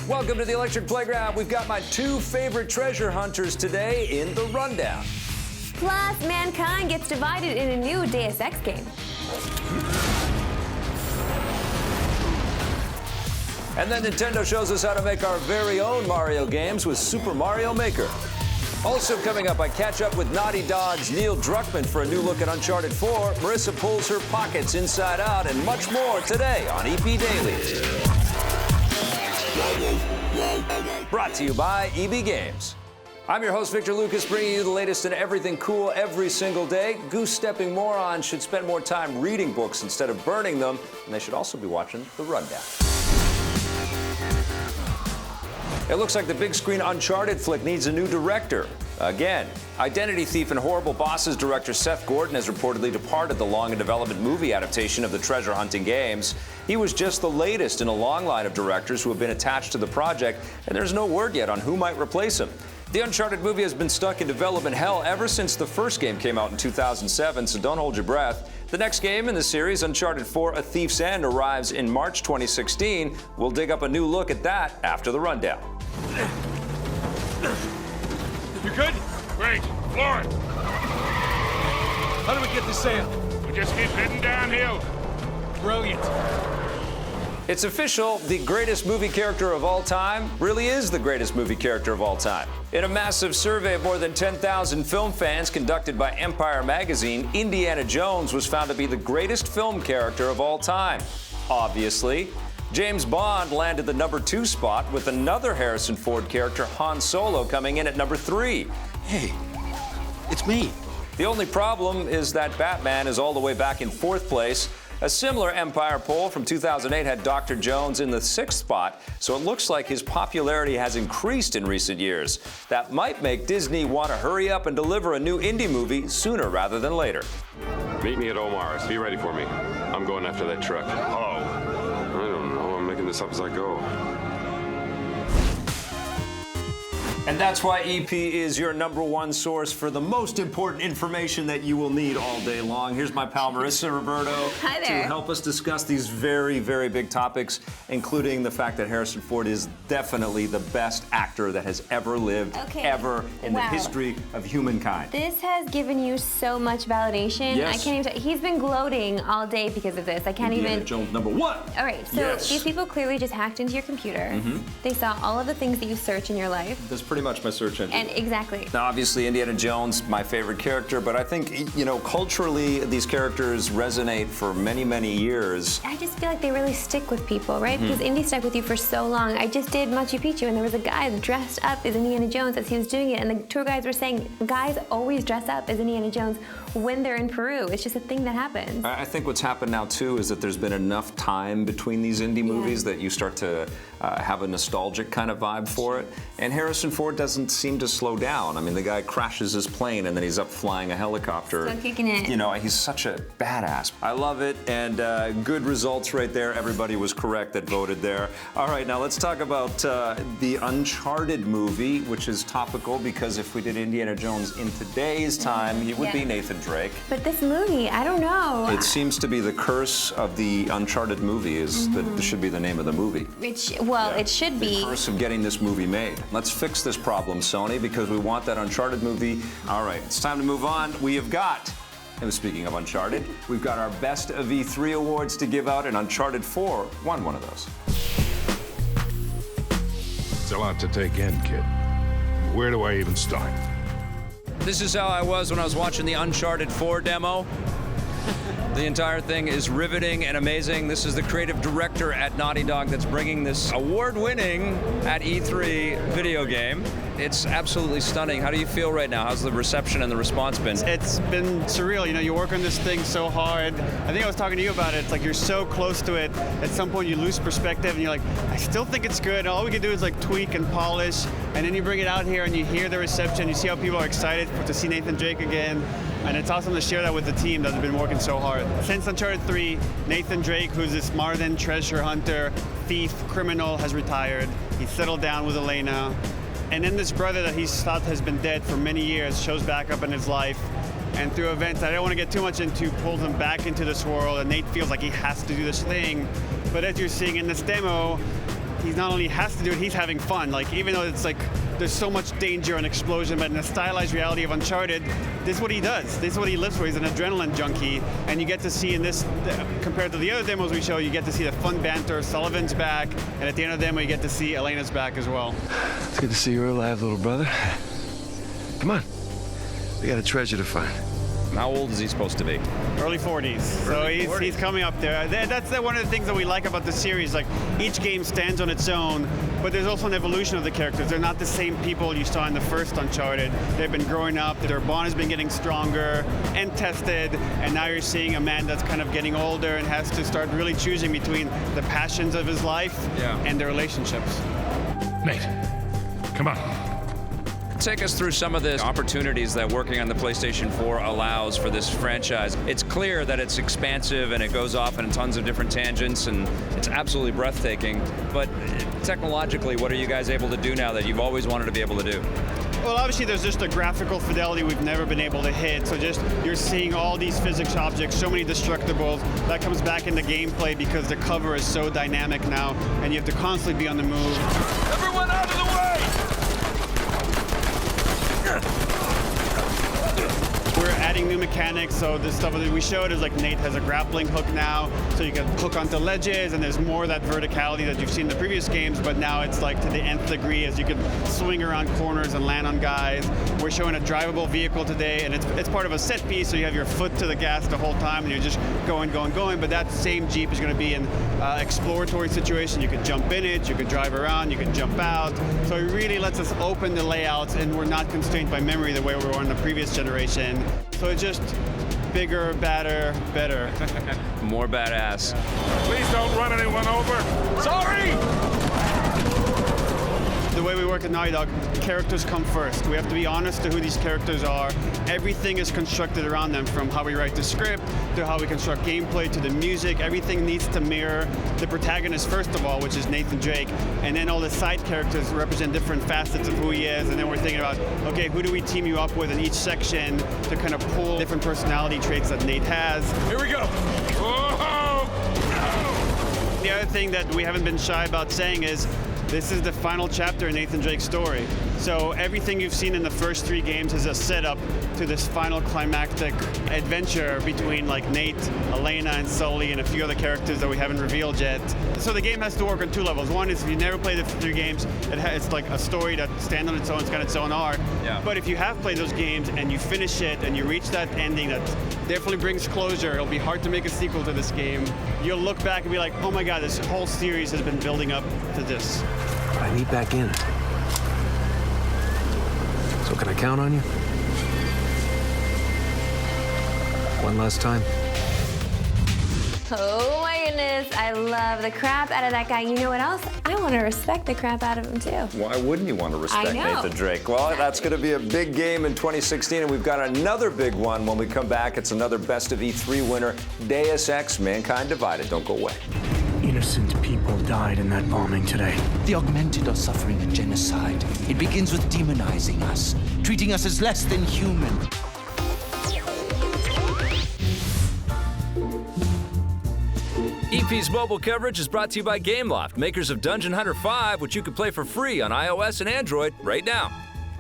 Welcome to the Electric Playground. We've got my two favorite treasure hunters today in the rundown. Plus, mankind gets divided in a new Deus Ex game. And then Nintendo shows us how to make our very own Mario games with Super Mario Maker. Also coming up, I catch up with Naughty Dog's Neil Druckmann for a new look at Uncharted 4. Marissa pulls her pockets inside out, and much more today on EP Dailies. Brought to you by EB Games. I'm your host, Victor Lucas, bringing you the latest in everything cool every single day. Goose-stepping morons should spend more time reading books instead of burning them, and they should also be watching The Rundown. It looks like the big screen Uncharted flick needs a new director. Again, Identity Thief and Horrible Bosses director Seth Gordon has reportedly departed the long-in-development movie adaptation of the treasure hunting games. He was just the latest in a long line of directors who have been attached to the project, and there's no word yet on who might replace him. The Uncharted movie has been stuck in development hell ever since the first game came out in 2007, so don't hold your breath. The next game in the series, Uncharted 4: A Thief's End, arrives in March 2016. We'll dig up a new look at that after the rundown. You good? Great. Floor it. How do we get the sail? We just keep heading downhill. Brilliant. It's official, the greatest movie character of all time really is the greatest movie character of all time. In a massive survey of more than 10,000 film fans conducted by Empire magazine, Indiana Jones was found to be the greatest film character of all time. Obviously, James Bond landed the number 2 spot with another Harrison Ford character, Han Solo, coming in at number 3. Hey, it's me. The only problem is that Batman is all the way back in 4th place. A similar Empire poll from 2008 had Dr. Jones in the 6th spot, so it looks like his popularity has increased in recent years. That might make Disney want to hurry up and deliver a new indie movie sooner rather than later. Meet me at Omar's. Be ready for me. I'm going after that truck. Oh. I don't know. I'm making this up as I go. And that's why EP is your number 1 source for the most important information that you will need all day long. Here's my pal Marissa Roberto Hi there. to help us discuss these very, very big topics, including the fact that Harrison Ford is definitely the best actor that has ever lived, ever in the history of humankind. This has given you so much validation. Yes. I can't even. He's been gloating all day because of this. I can't Indiana even. Jones number 1. All right, so these people clearly just hacked into your computer. They saw all of the things that you search in your life. That's pretty much my search engine. And exactly. Now, obviously, Indiana Jones, my favorite character, but I think, you know, culturally, these characters resonate for many, many years. I just feel like they really stick with people, right? Because Indy stuck with you for so long. I just did Machu Picchu, and there was a guy dressed up as Indiana Jones as he was doing it, and the tour guides were saying, guys always dress up as Indiana Jones when they're in Peru. It's just a thing that happens. I think what's happened now, too, is that there's been enough time between these indie movies that you start to have a nostalgic kind of vibe for it. And Harrison Ford doesn't seem to slow down. I mean, the guy crashes his plane and then he's up flying a helicopter. Still kicking it. You know, he's such a badass. I love it, and good results right there. Everybody was correct that voted there. All right, now let's talk about the Uncharted movie, which is topical because if we did Indiana Jones in today's time, he would be Nathan Drake. But this movie, I don't know. It seems to be the curse of the Uncharted movie is that this should be the name of the movie. It should be. The curse of getting this movie made. Let's fix this problem, Sony, because we want that Uncharted movie. All right, it's time to move on. We have got, and speaking of Uncharted, we've got our Best of E3 awards to give out, and Uncharted 4 won one of those. It's a lot to take in, kid. Where do I even start? This is how I was when I was watching the Uncharted 4 demo. The entire thing is riveting and amazing. This is the creative director at Naughty Dog that's bringing this award-winning at E3 video game. It's absolutely stunning. How do you feel right now? How's the reception and the response been? It's been surreal. You know, you work on this thing so hard. I think I was talking to you about it. It's like you're so close to it. At some point you lose perspective and you're like, I still think it's good. All we can do is like tweak and polish. And then you bring it out here and you hear the reception. You see how people are excited to see Nathan Drake again. And it's awesome to share that with the team that's been working so hard. Since Uncharted 3, Nathan Drake, who's this modern treasure hunter, thief, criminal, has retired. He's settled down with Elena. And then this brother that he's thought has been dead for many years shows back up in his life. And through events that I don't want to get too much into, pulls him back into this world. And Nate feels like he has to do this thing. But as you're seeing in this demo, He's not only has to do it, he's having fun. Like, even though it's like there's so much danger and explosion, but in the stylized reality of Uncharted, this is what he does. This is what he lives for. He's an adrenaline junkie, and you get to see in this, compared to the other demos we show, you get to see the fun banter. Sullivan's back, and at the end of the demo, you get to see Elena's back as well. It's good to see you're alive, little brother. Come on. We got a treasure to find. How old is he supposed to be? Early 40s. So he's coming up there. That's one of the things that we like about the series. Like, each game stands on its own, but there's also an evolution of the characters. They're not the same people you saw in the first Uncharted. They've been growing up. Their bond has been getting stronger and tested, and now you're seeing a man that's kind of getting older and has to start really choosing between the passions of his life and their relationships. Nate, come on. Take us through some of the opportunities that working on the PlayStation 4 allows for this franchise. It's clear that it's expansive and it goes off in tons of different tangents, and it's absolutely breathtaking. But technologically, what are you guys able to do now that you've always wanted to be able to do? Well, obviously there's just a graphical fidelity we've never been able to hit. So just you're seeing all these physics objects, so many destructibles. That comes back into gameplay because the cover is so dynamic now, and you have to constantly be on the move. Everyone out of the way! We're adding new mechanics, so the stuff that we showed is like Nate has a grappling hook now, so you can hook onto ledges, and there's more of that verticality that you've seen in the previous games, but now it's like to the nth degree as you can swing around corners and land on guys. We're showing a drivable vehicle today, and it's part of a set piece, so you have your foot to the gas the whole time, and you're just going, but that same Jeep is going to be an exploratory situation. You could jump in it, you could drive around, you could jump out, so it really lets us open the layouts, and we're not constrained by memory the way we were in the previous generation. So it's just bigger, badder, better. More badass. Please don't run anyone over. Sorry! The way we work at Naughty Dog, characters come first. We have to be honest to who these characters are. Everything is constructed around them, from how we write the script, to how we construct gameplay, to the music. Everything needs to mirror the protagonist first of all, which is Nathan Drake, and then all the side characters represent different facets of who he is, and then we're thinking about, okay, who do we team you up with in each section to kind of pull different personality traits that Nate has. Here we go. Whoa! The other thing that we haven't been shy about saying is, this is the final chapter in Nathan Drake's story. So everything you've seen in the first 3 games is a setup to this final climactic adventure between like Nate, Elena, and Sully, and a few other characters that we haven't revealed yet. So the game has to work on 2 levels. One is if you never played the 3 games, it's like a story that stands on its own, it's got its own arc. Yeah. But if you have played those games and you finish it and you reach that ending that definitely brings closure, it'll be hard to make a sequel to this game. You'll look back and be like, oh my god, this whole series has been building up to this. But I need back in. So can I count on you? One last time. Oh my goodness, I love the crap out of that guy. You know what else? I want to respect the crap out of him too. Why wouldn't you want to respect I know. Nathan Drake? Well, that's going to be a big game in 2016, and we've got another big one when we come back. It's another Best of E3 winner, Deus Ex: Mankind Divided. Don't go away. Innocent people died in that bombing today. The augmented are suffering a genocide. It begins with demonizing us, treating us as less than human. EP's mobile coverage is brought to you by Gameloft, makers of Dungeon Hunter 5, which you can play for free on iOS and Android right now.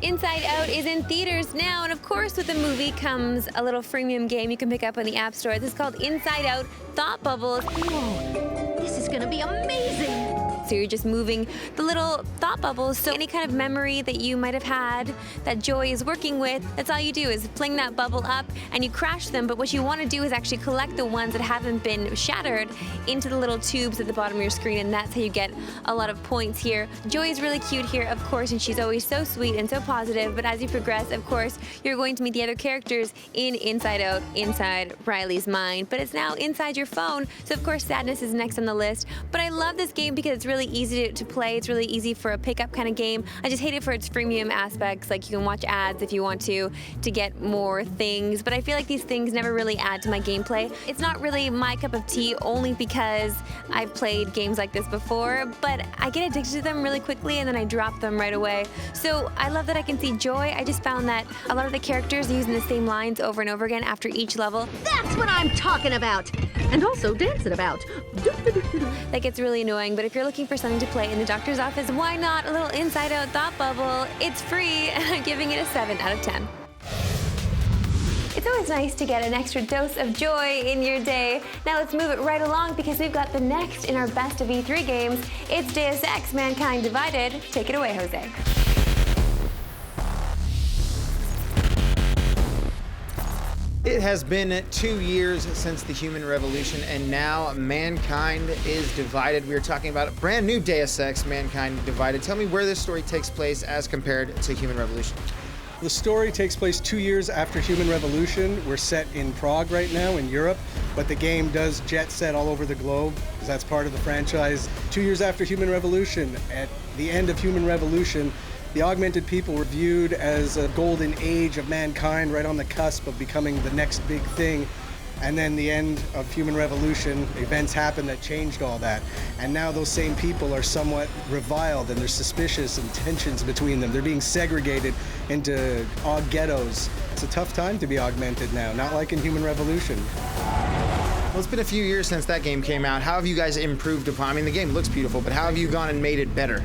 Inside Out is in theaters now, and of course with the movie comes a little freemium game you can pick up on the App Store. This is called Inside Out Thought Bubbles. Whoa, this is gonna be amazing! So you're just moving the little thought bubbles, so any kind of memory that you might have had that Joy is working with, that's all you do is fling that bubble up and you crash them, but what you want to do is actually collect the ones that haven't been shattered into the little tubes at the bottom of your screen, and that's how you get a lot of points here. Joy is really cute here, of course, and she's always so sweet and so positive, but as you progress, of course, you're going to meet the other characters in Inside Out, inside Riley's mind, but it's now inside your phone, so of course sadness is next on the list. But I love this game because it's really easy to play. It's really easy for a pickup kind of game. I just hate it for its freemium aspects, like you can watch ads if you want to get more things, but I feel like these things never really add to my gameplay. It's not really my cup of tea, only because I've played games like this before, but I get addicted to them really quickly and then I drop them right away. So I love that I can see Joy. I just found that a lot of the characters are using the same lines over and over again after each level. That's what I'm talking about! And also dancing about. That gets really annoying, but if you're looking for something to play in the doctor's office, why not a little Inside Out thought bubble? It's free, and I'm giving it a 7 out of 10. It's always nice to get an extra dose of joy in your day. Now let's move it right along because we've got the next in our Best of E3 games. It's Deus Ex: Mankind Divided. Take it away, Jose. It has been 2 years since the human revolution, and now mankind is divided. We are talking about a brand new Deus Ex: Mankind Divided. Tell me where this story takes place as compared to human revolution. The story takes place 2 years after Human Revolution. We're set in Prague right now in Europe, but the game does jet set all over the globe because that's part of the franchise. 2 years after Human Revolution, at the end of Human Revolution, the augmented people were viewed as a golden age of mankind, right on the cusp of becoming the next big thing. And then the end of Human Revolution, events happened that changed all that. And now those same people are somewhat reviled and there's suspicious and tensions between them. They're being segregated into aug ghettos. It's a tough time to be augmented now, not like in Human Revolution. Well, it's been a few years since that game came out. How have you guys improved upon? I mean, the game looks beautiful, but how have you gone and made it better?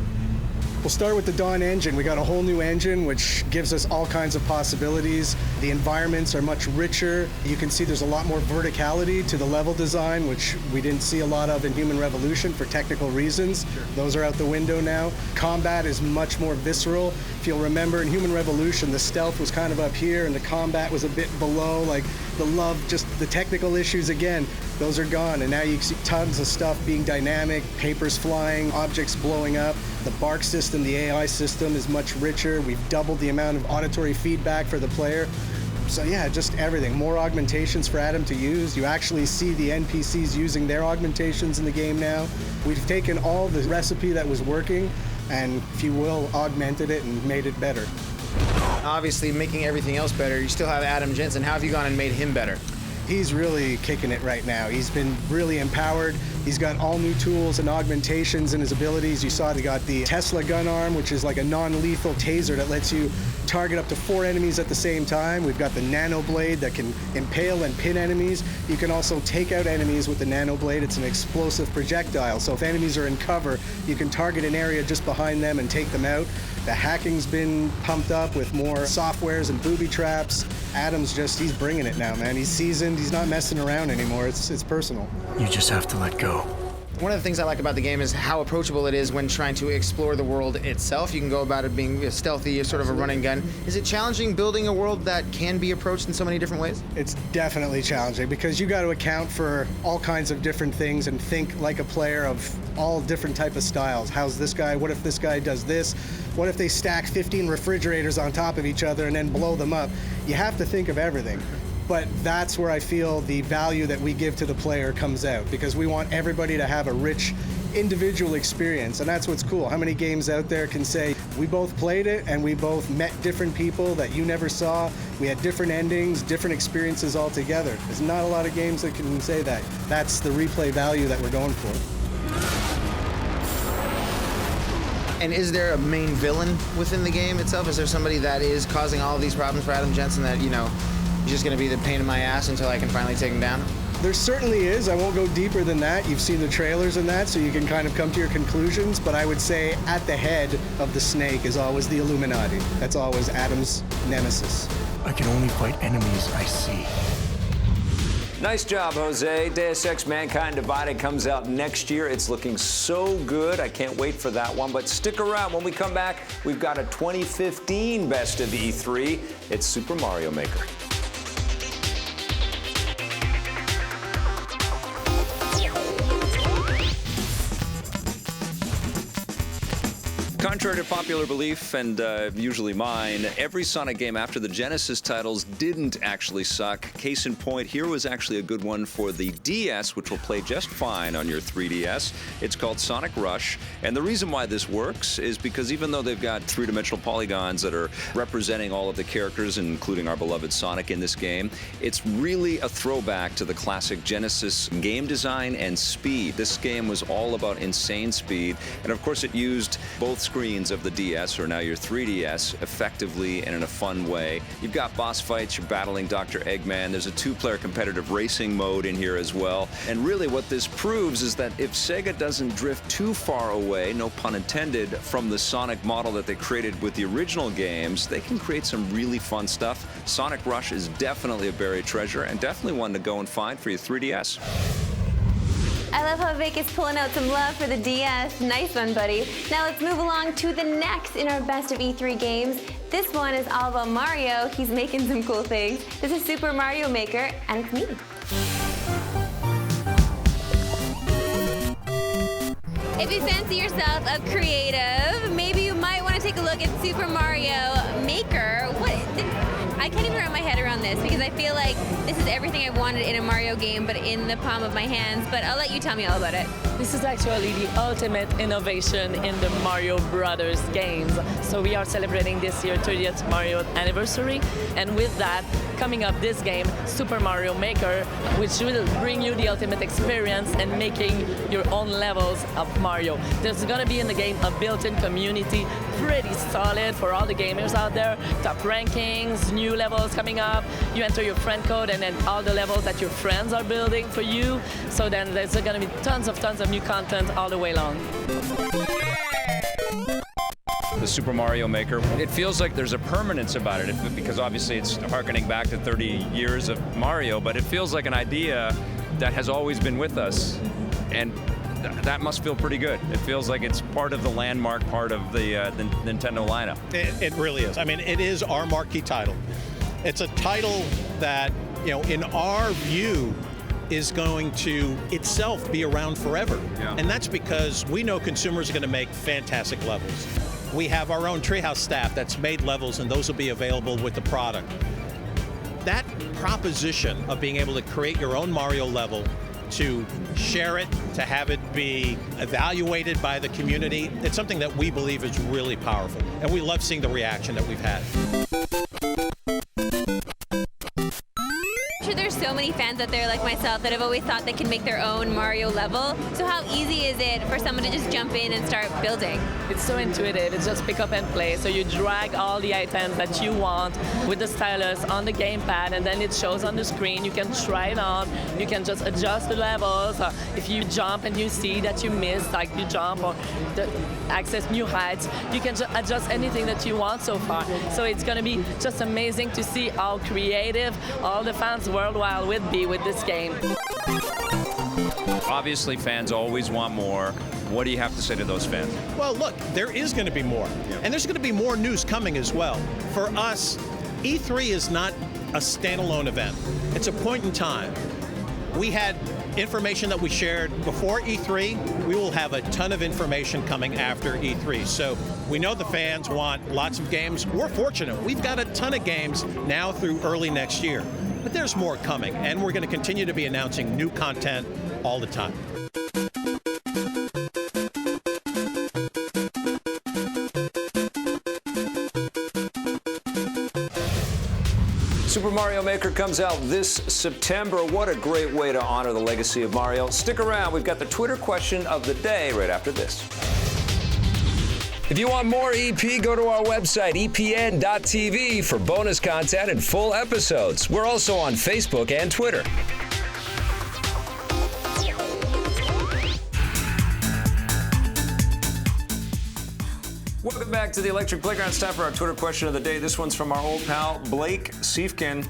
We'll start with the Dawn engine. We got a whole new engine which gives us all kinds of possibilities. The environments are much richer. You can see there's a lot more verticality to the level design, which we didn't see a lot of in Human Revolution for technical reasons. Sure. Those are out the window now. Combat is much more visceral. If you'll remember, in Human Revolution, the stealth was kind of up here and the combat was a bit below, like the love, just the technical issues again, those are gone. And now you see tons of stuff being dynamic, papers flying, objects blowing up. The bark system, the AI system is much richer. We've doubled the amount of auditory feedback for the player. So yeah, just everything. More augmentations for Adam to use. You actually see the NPCs using their augmentations in the game now. We've taken all the recipe that was working and, if you will, augmented it and made it better. Obviously, making everything else better, you still have Adam Jensen. How have you gone and made him better? He's really kicking it right now. He's been really empowered. He's got all new tools and augmentations in his abilities. You saw he got the Tesla gun arm, which is like a non-lethal taser that lets you target up to 4 enemies at the same time. We've got the nano blade that can impale and pin enemies. You can also take out enemies with the nano blade. It's an explosive projectile, so if enemies are in cover, you can target an area just behind them and take them out. The hacking's been pumped up with more softwares and booby traps. Adam's just, he's bringing it now, man. He's seasoned, he's not messing around anymore. It's personal. You just have to let go. One of the things I like about the game is how approachable it is when trying to explore the world itself. You can go about it being stealthy, sort of a run and gun. Is it challenging building a world that can be approached in so many different ways? It's definitely challenging because you got to account for all kinds of different things and think like a player of all different type of styles. How's this guy? What if this guy does this? What if they stack 15 refrigerators on top of each other and then blow them up? You have to think of everything. But that's where I feel the value that we give to the player comes out, because we want everybody to have a rich individual experience, and that's what's cool. How many games out there can say, we both played it and we both met different people that you never saw, we had different endings, different experiences altogether. There's not a lot of games that can say that. That's the replay value that we're going for. And is there a main villain within the game itself? Is there somebody that is causing all of these problems for Adam Jensen that, you know, he's just going to be the pain in my ass until I can finally take him down? There certainly is. I won't go deeper than that. You've seen the trailers and that, so you can kind of come to your conclusions. But I would say at the head of the snake is always the Illuminati. That's always Adam's nemesis. I can only fight enemies I see. Nice job, Jose. Deus Ex: Mankind Divided comes out next year. It's looking so good. I can't wait for that one. But stick around. When we come back, we've got a 2015 Best of E3. It's Super Mario Maker. Contrary to popular belief, and usually mine, every Sonic game after the Genesis titles didn't actually suck. Case in point, here was actually a good one for the DS, which will play just fine on your 3DS. It's called Sonic Rush, and the reason why this works is because even though they've got three-dimensional polygons that are representing all of the characters, including our beloved Sonic in this game, it's really a throwback to the classic Genesis game design and speed. This game was all about insane speed, and of course it used both screen screens of the DS, or now your 3DS, effectively and in a fun way. You've got boss fights, you're battling Dr. Eggman. There's a 2-player competitive racing mode in here as well. And really what this proves is that if Sega doesn't drift too far away, no pun intended, from the Sonic model that they created with the original games, they can create some really fun stuff. Sonic Rush is definitely a buried treasure and definitely one to go and find for your 3DS. I love how Vic is pulling out some love for the DS. Nice one, buddy. Now let's move along to the next in our Best of E3 games. This one is all about Mario. He's making some cool things. This is Super Mario Maker, and it's me. If you fancy yourself a creative, maybe you might want to take a look at Super Mario Maker. I can't even wrap my head around this because I feel like this is everything I wanted in a Mario game, but in the palm of my hands. But I'll let you tell me all about it. This is actually the ultimate innovation in the Mario Brothers games. So we are celebrating this year 30th Mario anniversary, and with that, coming up this game, Super Mario Maker, which will bring you the ultimate experience and making your own levels of Mario. There's gonna be in the game a built-in community, pretty solid for all the gamers out there. Top rankings, new levels coming up. You enter your friend code and then all the levels that your friends are building for you. So then there's gonna be tons of new content all the way long. The Super Mario Maker, it feels like there's a permanence about it because obviously it's harkening back to 30 years of Mario, but it feels like an idea that has always been with us, and that must feel pretty good. It feels like it's part of the landmark part of the Nintendo lineup. It really is. I mean, it is our marquee title. It's a title that, you know, in our view, is going to itself be around forever. Yeah. And that's because we know consumers are going to make fantastic levels. We have our own Treehouse staff that's made levels, and those will be available with the product. That proposition of being able to create your own Mario level, to share it, to have it be evaluated by the community, it's something that we believe is really powerful. And we love seeing the reaction that we've had. I'm sure there's so many fans out there like myself that have always thought they can make their own Mario level. So how easy is it for someone to just jump in and start building? It's so intuitive. It's just pick up and play. So you drag all the items that you want with the stylus on the gamepad, and then it shows on the screen. You can try it on. You can just adjust the levels. If you jump and you see that you missed, like you jump or access new heights, you can just adjust anything that you want so far. So it's going to be just amazing to see how creative all the fans worldwide would be with this game. Obviously, fans always want more. What do you have to say to those fans? Well, look, there is going to be more. Yeah. And there's going to be more news coming as well. For us, E3 is not a standalone event. It's a point in time. We had information that we shared before E3. We will have a ton of information coming after E3. So we know the fans want lots of games. We're fortunate. We've got a ton of games now through early next year. But there's more coming, and we're going to continue to be announcing new content all the time. Super Mario Maker comes out this September. What a great way to honor the legacy of Mario. Stick around. We've got the Twitter question of the day right after this. If you want more EP, go to our website, epn.tv, for bonus content and full episodes. We're also on Facebook and Twitter. Welcome back to the Electric Playground. It's time for our Twitter question of the day. This one's from our old pal, Blake Siefkin,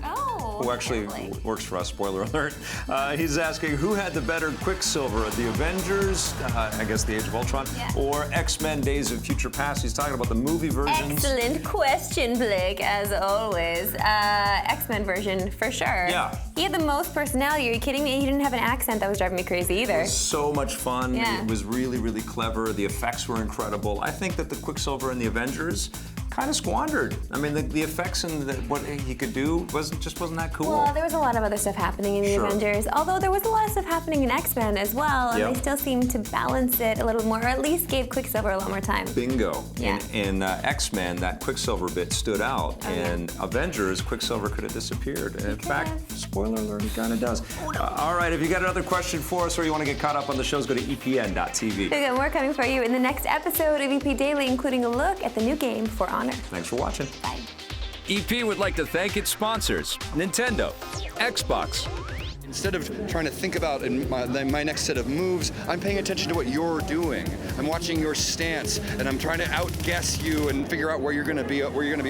who actually works for us, spoiler alert. He's asking, who had the better Quicksilver, the Avengers, I guess the Age of Ultron, or X-Men Days of Future Past? He's talking about the movie versions. Excellent question, Blake, as always. X-Men version, for sure. Yeah. He had the most personality. Are you kidding me? He didn't have an accent that was driving me crazy either. It was so much fun. Yeah. It was really, really clever. The effects were incredible. I think that the Quicksilver and the Avengers kind of squandered. I mean, the effects and what he could do wasn't that cool. Well, there was a lot of other stuff happening in the Avengers, although there was a lot of stuff happening in X-Men as well, and they still seemed to balance it a little more, or at least gave Quicksilver a lot more time. Bingo. Yeah. In X-Men, that Quicksilver bit stood out. In Avengers, Quicksilver could have disappeared. And in fact, spoiler alert, he kind of does. All right, if you got another question for us or you want to get caught up on the shows, go to epn.tv. We got more coming for you in the next episode of EP Daily, including a look at the new game For Honor. Thanks for watching. Bye. EP would like to thank its sponsors, Nintendo, Xbox. Instead of trying to think about my next set of moves, I'm paying attention to what you're doing. I'm watching your stance, and I'm trying to outguess you and figure out where you're going to be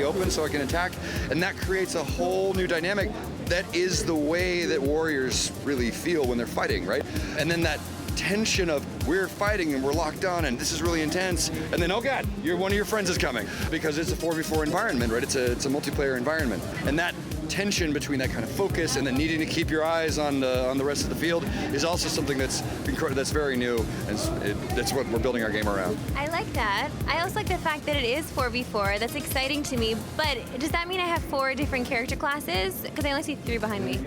open so I can attack. And that creates a whole new dynamic. That is the way that warriors really feel when they're fighting, right? And then that tension of we're fighting and we're locked on and this is really intense, and then, oh God, one of your friends is coming, because it's a 4v4 environment, right? It's a multiplayer environment. And that tension between that kind of focus and then needing to keep your eyes on the rest of the field is also something that's very new, and that's what we're building our game around. I like that. I also like the fact that it is 4v4. That's exciting to me, but does that mean I have 4 different character classes? Because I only see 3 behind me.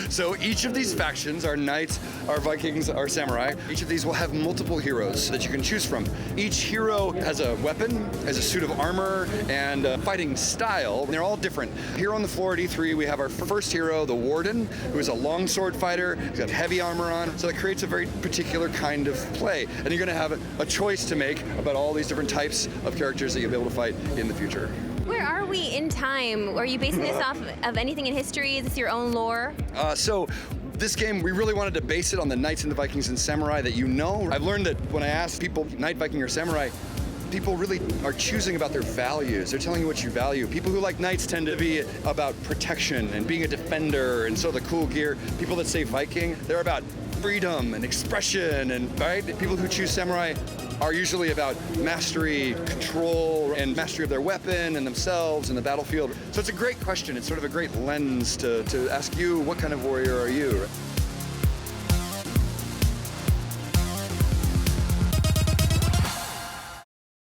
So each of these factions, our knights, our Vikings, our samurai, each of these will have multiple heroes that you can choose from. Each hero has a weapon, has a suit of armor, and a fighting style. And they're all different. Here on the floor at E3, we have our first hero, the Warden, who is a longsword fighter. He's got heavy armor on, so that creates a very particular kind of play. And you're going to have a choice to make about all these different types of characters that you'll be able to fight in the future. Where are we in time? Are you basing this off of anything in history? Is this your own lore? So this game, we really wanted to base it on the Knights and the Vikings and Samurai that you know. I've learned that when I ask people, Knight, Viking, or Samurai, people really are choosing about their values. They're telling you what you value. People who like Knights tend to be about protection and being a defender, and so the cool gear. People that say Viking, they're about freedom and expression, and right? People who choose Samurai are usually about mastery, control, and mastery of their weapon and themselves and the battlefield. So it's a great question. It's sort of a great lens to ask you, what kind of warrior are you?